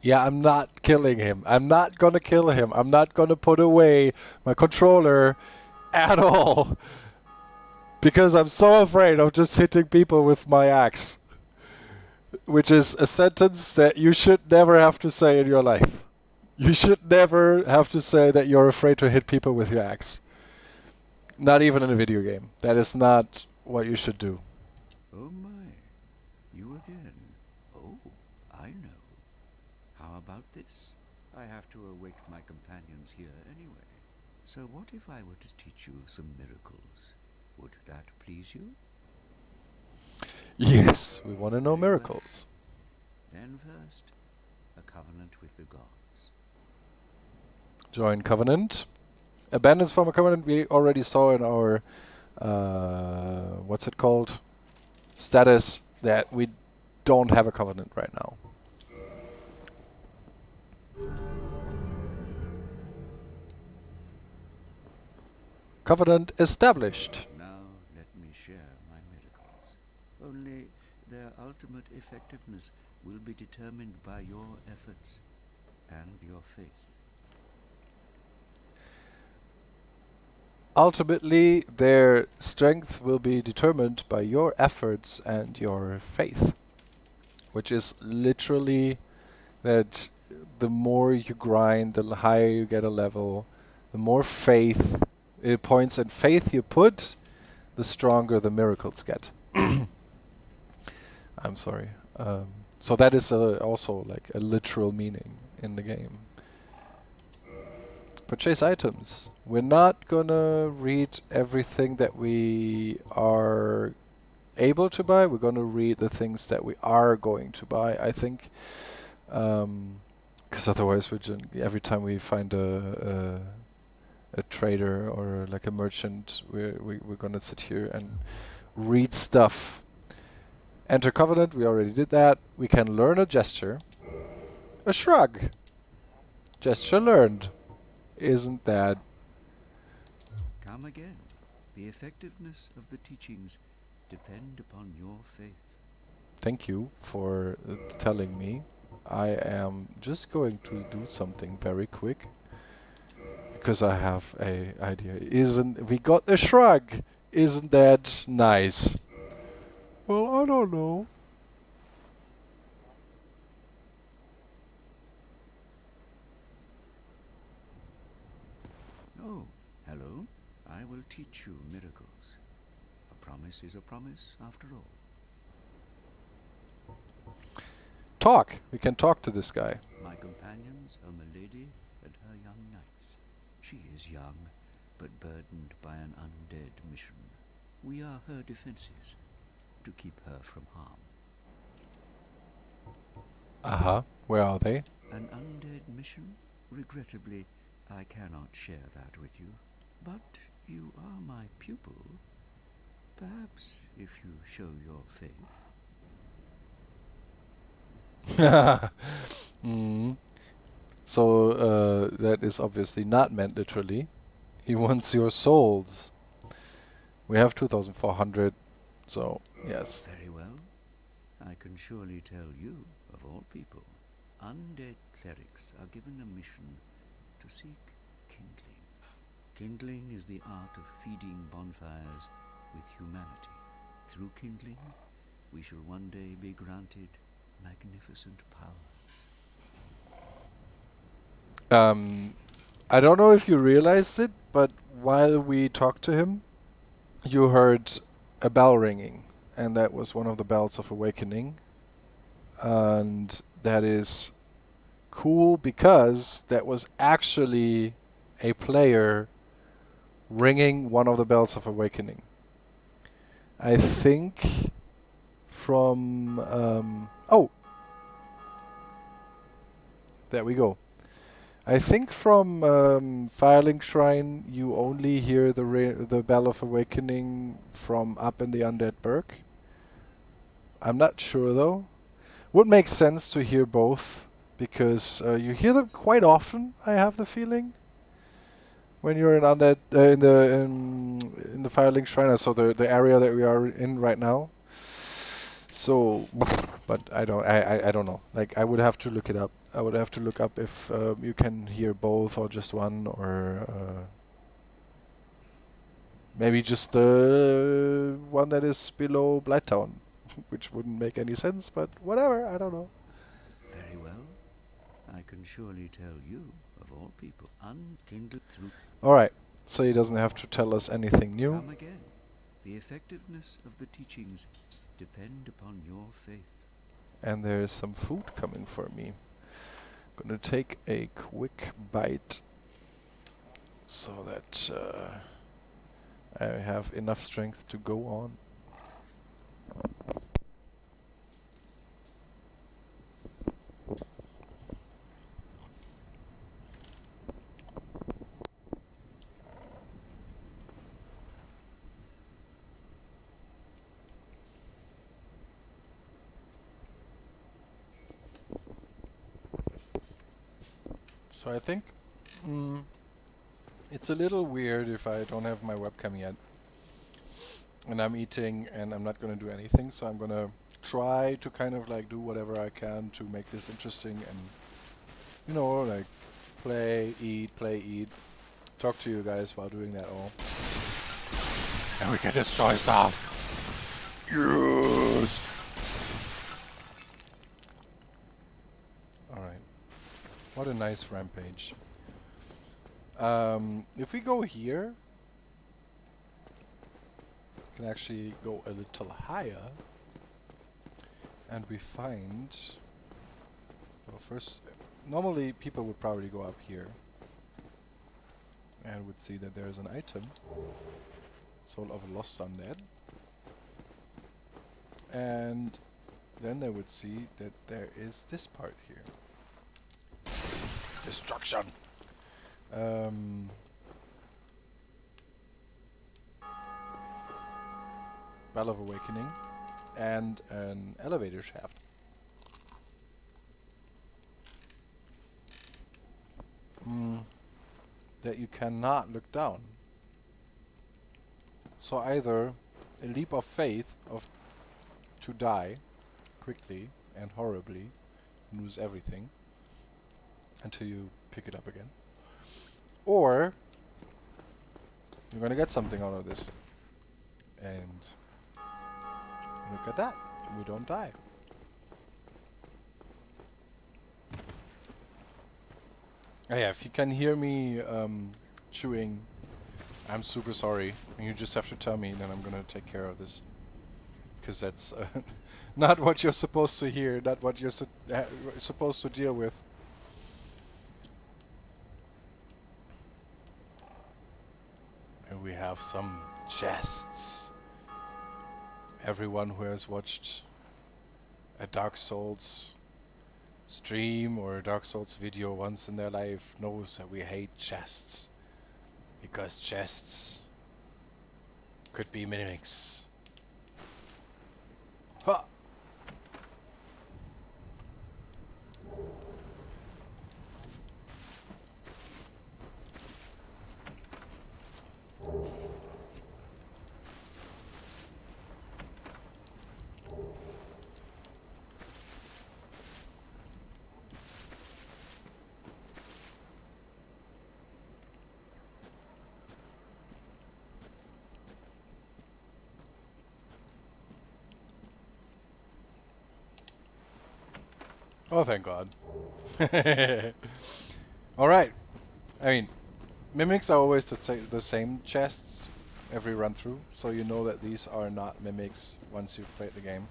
Yeah, I'm not killing him. I'm not gonna kill him. I'm not gonna put away my controller at all. Because I'm so afraid of just hitting people with my axe. Which is a sentence that you should never have to say in your life. You should never have to say that you're afraid to hit people with your axe. Not even in a video game. That is not what you should do. Oh my, you again. Oh, I know. How about this? I have to await my companions here anyway. So what if I were to teach you some miracles? Would that please you? Yes, we want to know miracles. Then first, a covenant with the gods. Join covenant. Abandons from a covenant we already saw in our what's it called? Status that we don't have a covenant right now. Covenant established. Now let me share my miracles. Only their ultimate effectiveness will be determined by your efforts and your faith. Ultimately, their strength will be determined by your efforts and your faith. Which is literally that the more you grind, the higher you get a level, the more faith, points and faith you put, the stronger the miracles get. I'm sorry. So that is also like a literal meaning in the game. Purchase items. We're not gonna read everything that we are able to buy. We're gonna read the things that we are going to buy, I think. Because otherwise every time we find a trader or like a merchant, we're gonna sit here and read stuff. Enter covenant, we already did that. We can learn a gesture. A shrug. Gesture learned. Isn't that... Come again. The effectiveness of the teachings depend upon your faith. Thank you for telling me. I am just going to do something very quick. Because I have a idea. We got a shrug. Isn't that nice? Well, I don't know. Oh, hello. I will teach you miracles. A promise is a promise after all. Talk. We can talk to this guy. My companions are Milady and her young knights. She is young, but burdened by an undead mission. We are her defenses, to keep her from harm. Uh-huh. Where are they? An undead mission? Regrettably, I cannot share that with you. But you are my pupil. Perhaps if you show your faith. So that is obviously not meant literally. He wants your souls. We have 2,400, so yes. Very well. I can surely tell you, of all people, undead clerics are given a mission to seek kindling. Kindling is the art of feeding bonfires with humanity. Through kindling, we shall one day be granted magnificent power. I don't know if you realized it, but while we talked to him, you heard a bell ringing, and that was one of the bells of awakening. And that is cool because that was actually a player ringing one of the bells of awakening. I think from... there we go. I think from Firelink Shrine you only hear the Bell of Awakening from up in the Undead Burg. I'm not sure though. Would make sense to hear both because you hear them quite often. I have the feeling when you're in Undead in the Firelink Shrine, so the area that we are in right now. So But I don't know. Like, I would have to look it up. I would have to look up if you can hear both or just one, or maybe just the one that is below Blighttown, which wouldn't make any sense, but whatever, I don't know. Very well. I can surely tell you, of all people, unkindled through... Alright, so he doesn't have to tell us anything new. Come again. The effectiveness of the teachings depend upon your faith. And there is some food coming for me. Gonna take a quick bite so that I have enough strength to go on. So I think it's a little weird if I don't have my webcam yet. And I'm eating and I'm not going to do anything, so I'm going to try to kind of like do whatever I can to make this interesting and, you know, like play, eat, talk to you guys while doing that all. And we can destroy stuff! Yes! Alright. What a nice rampage. If we go here, we can actually go a little higher, and we find, well, first, normally people would probably go up here and would see that there's an item, Soul of a Lost Undead, and then they would see that there is this part here. Destruction! Bell of Awakening and an elevator shaft. That you cannot look down. So either a leap of faith to die quickly and horribly, lose everything until you pick it up again, or you're gonna get something out of this. And look at that, we don't die. Oh yeah, if you can hear me chewing, I'm super sorry. And you just have to tell me, and then I'm gonna take care of this. Because that's not what you're supposed to hear, not what you're supposed to deal with. And we have some chests. Everyone who has watched a Dark Souls stream or a Dark Souls video once in their life knows that we hate chests. Because chests could be mimics. Ha! Oh, thank God. Alright. I mean, mimics are always the same chests every run through, so you know that these are not mimics once you've played the game.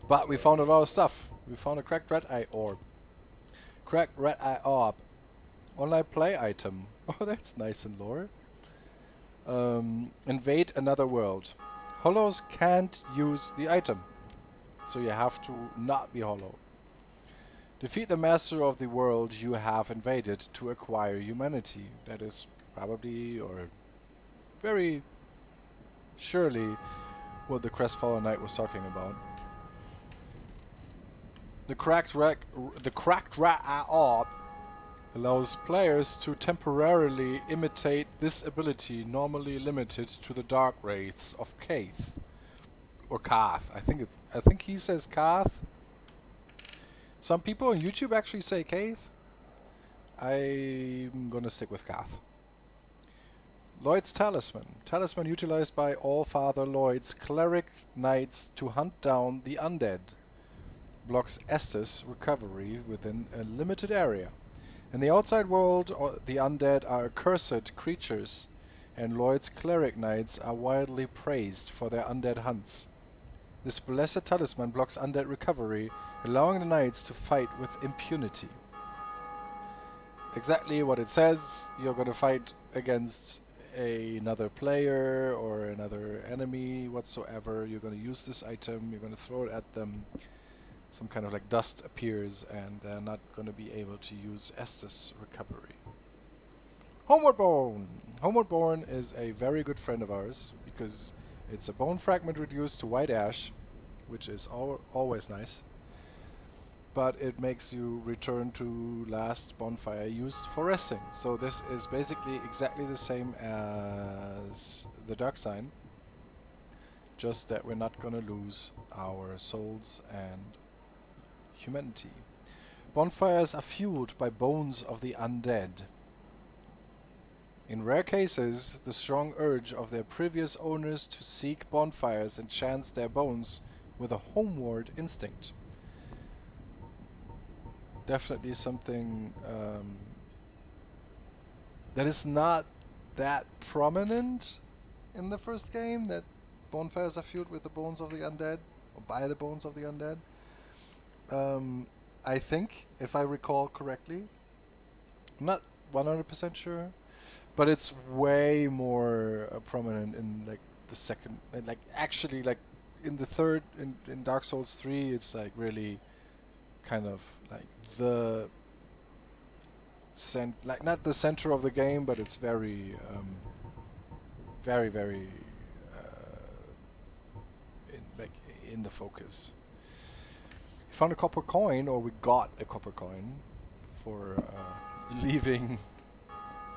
But we found a lot of stuff. We found a cracked red eye orb. Cracked red eye orb. Online play item. Oh, that's nice and lore. Invade another world. Hollows can't use the item, so you have to not be hollow. Defeat the master of the world you have invaded to acquire humanity. That is probably, or very surely, what the Crestfallen Knight was talking about. The cracked rat orb allows players to temporarily imitate this ability, normally limited to the dark wraiths of Kaith, or Kath. I think he says Kath. Some people on YouTube actually say Kath. I'm gonna stick with Kath. Lloyd's Talisman. Talisman utilized by All-Father Lloyd's cleric knights to hunt down the undead. Blocks Estus recovery within a limited area. In the outside world, the undead are accursed creatures, and Lloyd's cleric knights are widely praised for their undead hunts. This blessed talisman blocks undead recovery, allowing the knights to fight with impunity. Exactly what it says. You're going to fight against another player or another enemy whatsoever. You're going to use this item, you're going to throw it at them. Some kind of like dust appears and they're not going to be able to use Estus recovery. Homeward Bone! Homeward Bone is a very good friend of ours because it's a bone fragment reduced to white ash, which is always nice. But it makes you return to last bonfire used for resting. So this is basically exactly the same as the Dark Sign, just that we're not gonna lose our souls and humanity. Bonfires are fueled by bones of the undead. In rare cases, the strong urge of their previous owners to seek bonfires enchants their bones with a homeward instinct. Definitely something that is not that prominent in the first game, that bonfires are fueled with the bones of the undead, or by the bones of the undead. I think, if I recall correctly, I'm not 100% sure, but it's way more prominent in like the second, like actually like in the third, in Dark Souls 3, it's like really kind of like the like not the center of the game, but it's very very in the focus. We found a copper coin, or we got a copper coin for leaving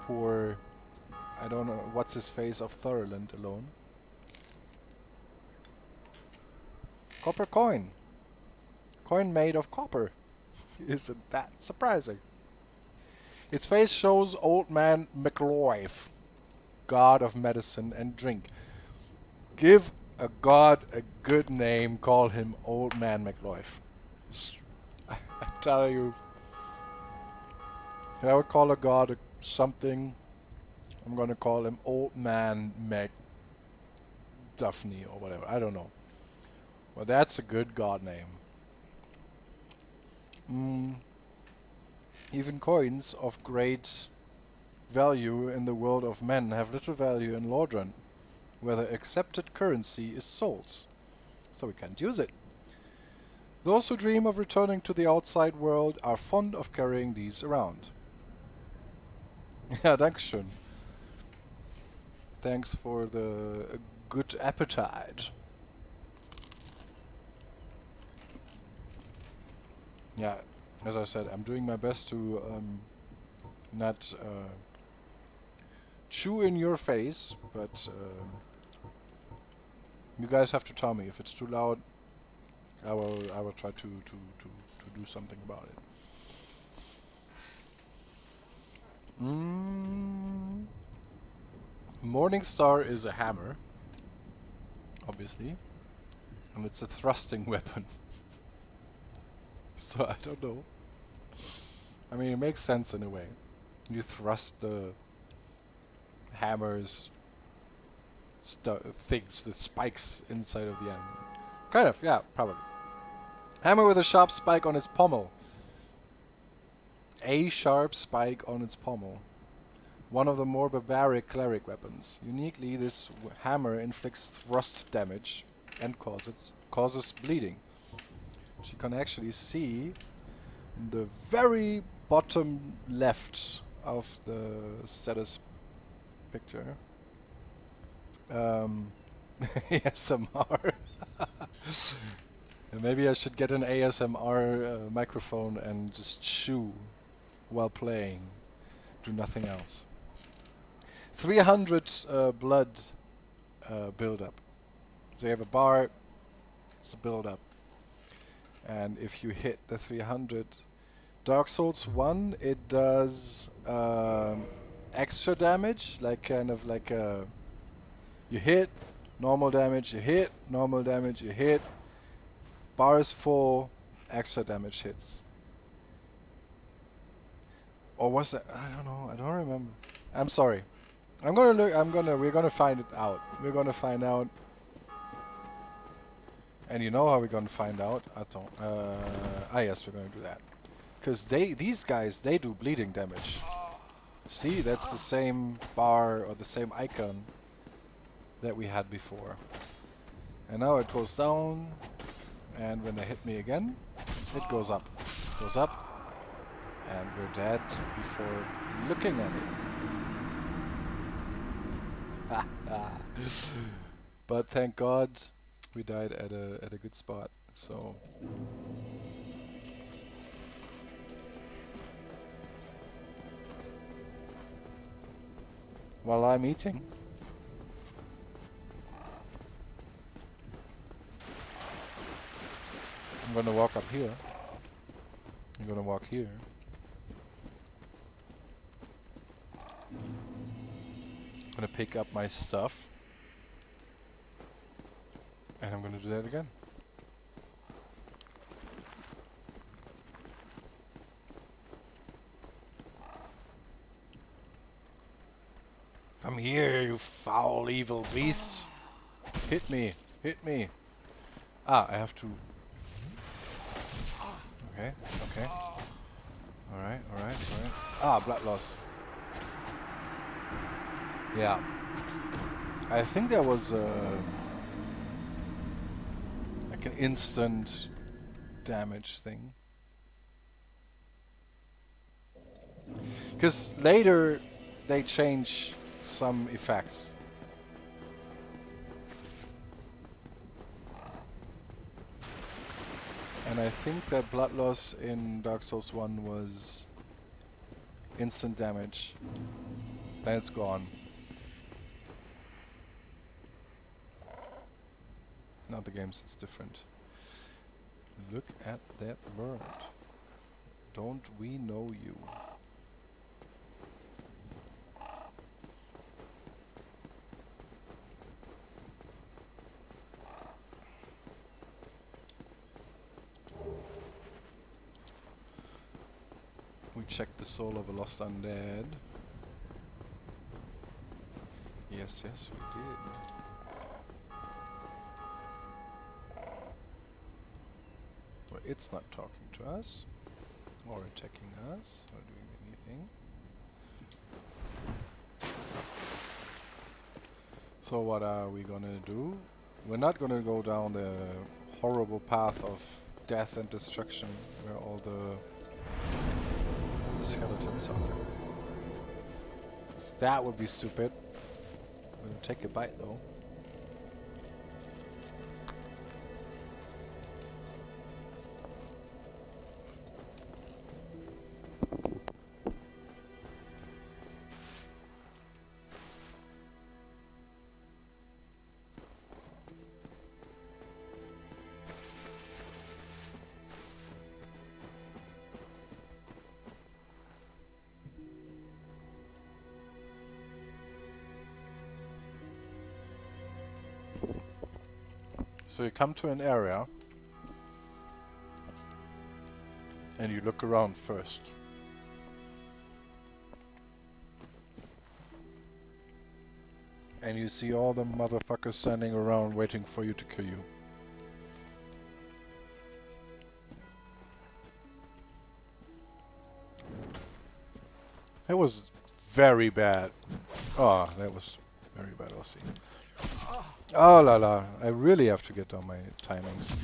poor, I don't know what's his face, of Thurland alone. Copper coin. Coin made of copper. Isn't that surprising? Its face shows Old Man McLoif, god of medicine and drink. Give a god a good name, call him Old Man McLoif. I tell you, if I would call a god something, I'm gonna call him Old Man McDuffney or whatever. I don't know. Well, that's a good god name. Even coins of great value in the world of men have little value in Lordran, where the accepted currency is souls, so we can't use it. Those who dream of returning to the outside world are fond of carrying these around. Ja, dankeschön. Thanks for the good appetite. Yeah, as I said, I'm doing my best to not chew in your face, but you guys have to tell me if it's too loud. I will try to do something about it. Morningstar is a hammer, obviously, and it's a thrusting weapon. So I don't know. I mean, it makes sense in a way. You thrust the hammer's things, the spikes inside of the enemy. Kind of, yeah, probably. Hammer with a sharp spike on its pommel. A sharp spike on its pommel. One of the more barbaric cleric weapons. Uniquely, this hammer inflicts thrust damage and causes bleeding. Which you can actually see in the very bottom left of the status picture. ASMR. Maybe I should get an ASMR microphone and just chew while playing. Do nothing else. 300 blood buildup. So you have a bar, It's a build-up. And if you hit the 300, Dark Souls 1, it does extra damage, like kind of like you hit, normal damage, you hit, normal damage, you hit. Bar is full, extra damage hits. Or was it? I don't know. I don't remember. I'm sorry. I'm gonna look. We're gonna find it out. We're gonna find out. And you know how we're gonna find out? I don't. Yes, we're gonna do that. Because these guys, they do bleeding damage. See, that's the same bar or the same icon that we had before. And now it goes down, and when they hit me again, it goes up. It goes up, and we're dead before looking at it. But thank God, we died at a good spot. So. While I'm eating. I'm gonna walk up here. I'm gonna walk here. I'm gonna pick up my stuff. And I'm gonna do that again. Come here, you foul, evil beast. Hit me. Hit me. Ah, I have to... Okay, okay. Alright, alright, alright. Ah, blood loss. Yeah. I think there was like an instant damage thing. Because later they change some effects. And I think that blood loss in Dark Souls 1 was instant damage. Then it's gone. In other games it's different. Look at that bird. Don't we know you? We checked the soul of a lost undead. Yes, yes, we did. Well, it's not talking to us, or attacking us, or doing anything. So what are we gonna do? We're not gonna go down the horrible path of death and destruction, where all the skeletons are. That would be stupid. I'm gonna take a bite though. So you come to an area and you look around first. And you see all the motherfuckers standing around waiting for you to kill you. That was very bad. Oh, that was very bad, I'll see. Oh la la, I really have to get down my timings.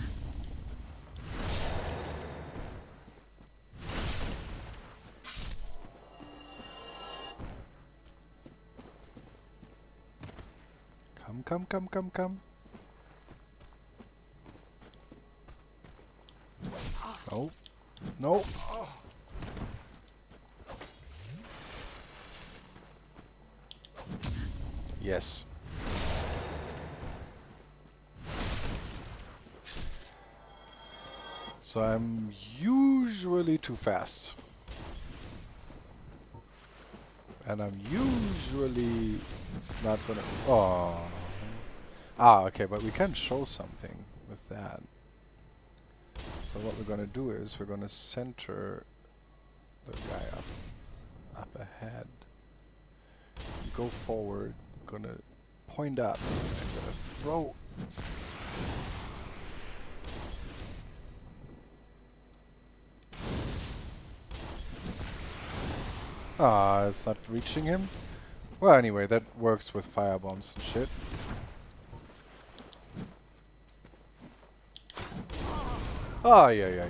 Come, come, come, come, come. No. No. Yes. So I'm usually too fast. And I'm usually not gonna... Oh. Ah, okay, but we can show something with that. So what we're gonna do is we're gonna center the guy up ahead. Go forward. Gonna point up and gonna throw. Ah, it's not reaching him. Well, anyway, that works with firebombs and shit. Oh, yeah.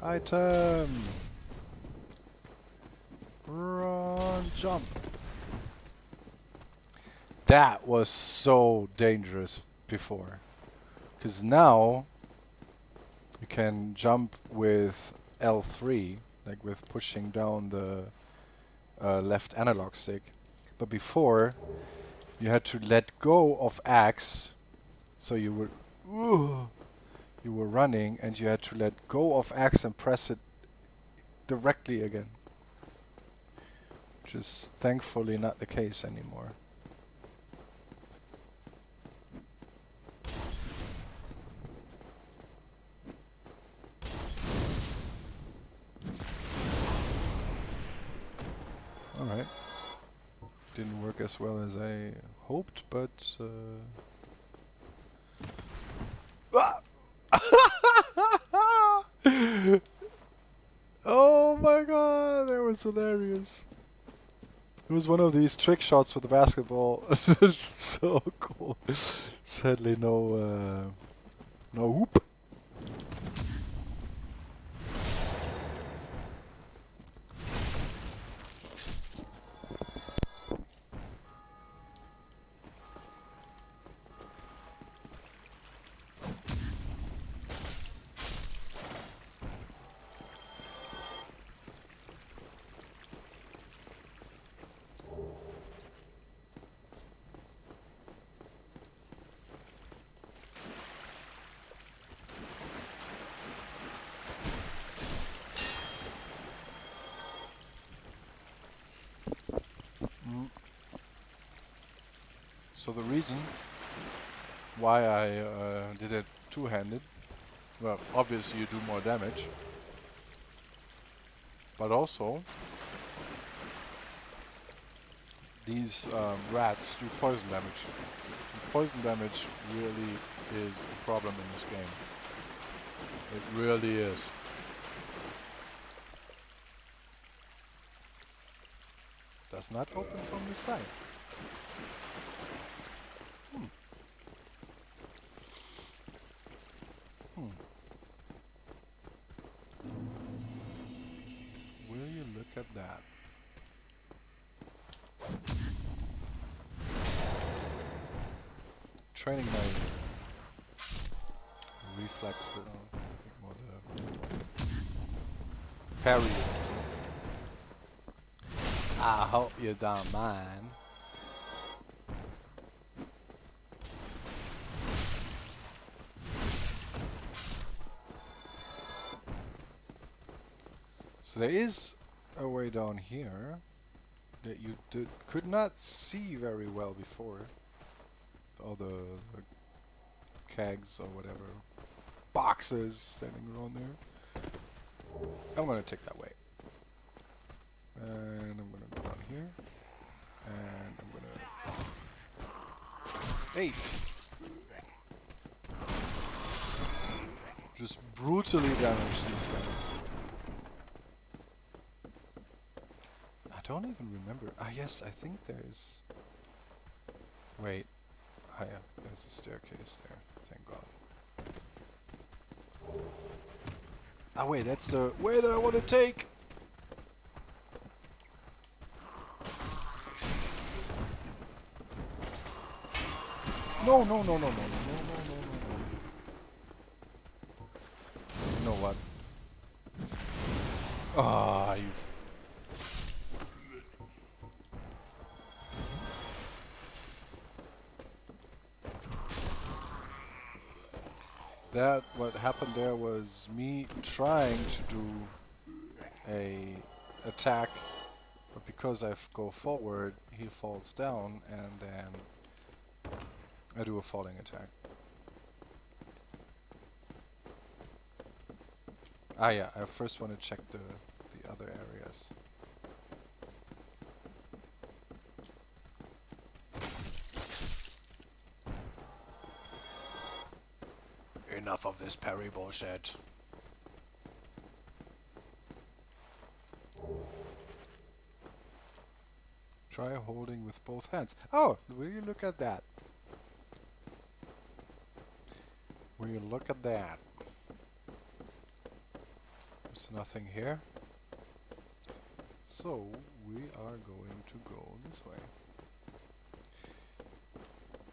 Item! Run, jump! That was so dangerous before. Because now you can jump with L3, like with pushing down the left analog stick. But before, you had to let go of X, so you were running, and you had to let go of X and press it directly again. Which is thankfully not the case anymore. Alright. Didn't work as well as I hoped, but... Oh my god, that was hilarious. It was one of these trick shots with the basketball. It's so cool. Sadly, no hoop. So the reason why I did it two-handed, well, obviously you do more damage, but also these rats do poison damage. And poison damage really is a problem in this game. It really is. Does not open from the side. Will you look at that? Training my reflex with more the parry. I hope you don't mind. So there is a way down here that you could not see very well before. All the kegs or whatever, boxes standing around there. I'm gonna take that way. And I'm gonna go down here. And I'm gonna... Hey! Just brutally damage these guys. I don't even remember. Ah, yes, I think there is... Wait. Ah, yeah, there's a staircase there. Thank God. Ah, wait, that's the way that I want to take! No. No. Ah, you. That what happened there was me trying to do a attack, but because I go forward, he falls down, and then I do a falling attack. Ah, yeah. I first want to check the other areas. Enough of this parry bullshit. Try holding with both hands. Oh, will you look at that? Will you look at that? There's nothing here. So, we are going to go this way.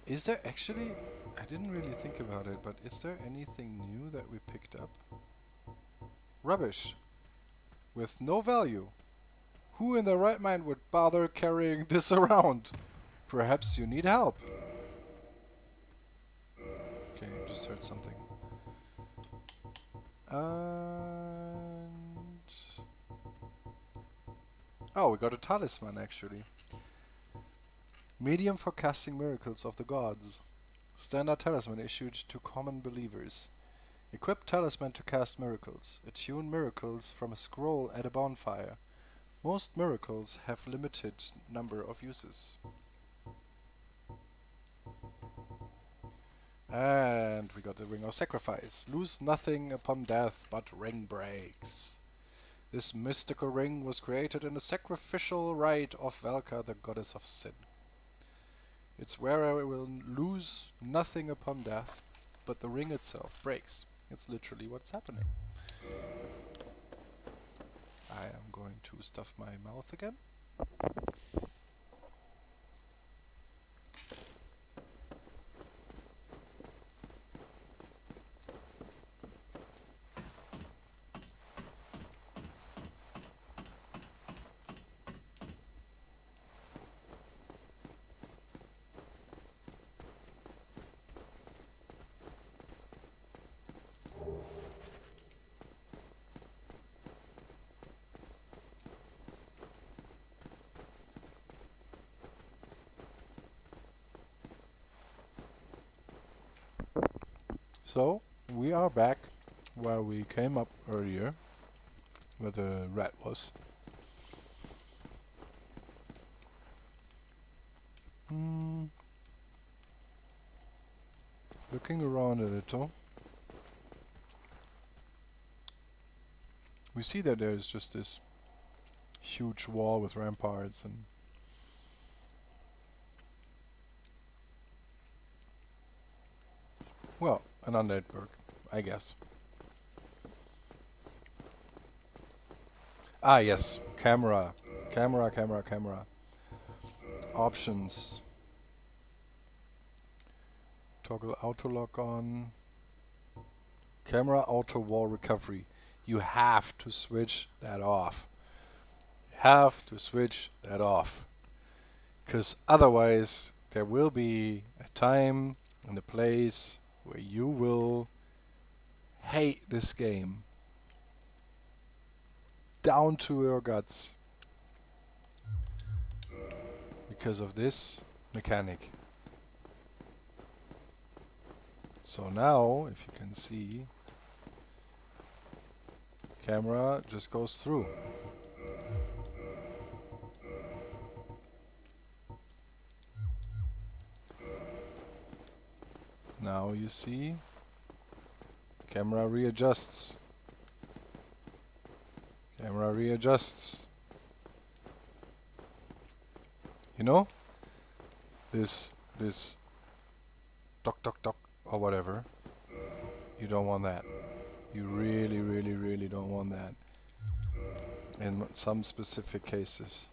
Is there actually... I didn't really think about it, but is there anything new that we picked up? Rubbish. With no value. Who in their right mind would bother carrying this around? Perhaps you need help. Okay, just heard something. And... oh, we got a talisman actually. Medium for casting miracles of the gods. Standard talisman issued to common believers. Equip talisman to cast miracles. Attune miracles from a scroll at a bonfire. Most miracles have limited number of uses. And we got the Ring of Sacrifice. Lose nothing upon death, but ring breaks. This mystical ring was created in the sacrificial rite of Valka, the goddess of sin. Its wearer will lose nothing upon death, but the ring itself breaks. It's literally what's happening. I am going to stuff my mouth again. So, we are back where we came up earlier, where the rat was. Looking around a little, we see that there's just this huge wall with ramparts and well, an Undead Burg, I guess. Ah, yes. Camera. Camera. Options. Toggle auto lock on. Camera auto wall recovery. You have to switch that off. Have to switch that off. Because otherwise, there will be a time and a place where you will hate this game down to your guts because of this mechanic. So now, if you can see, camera just goes through. Now you see, camera readjusts. Camera readjusts. You know? This doc or whatever. You don't want that. You really don't want that. In some specific cases.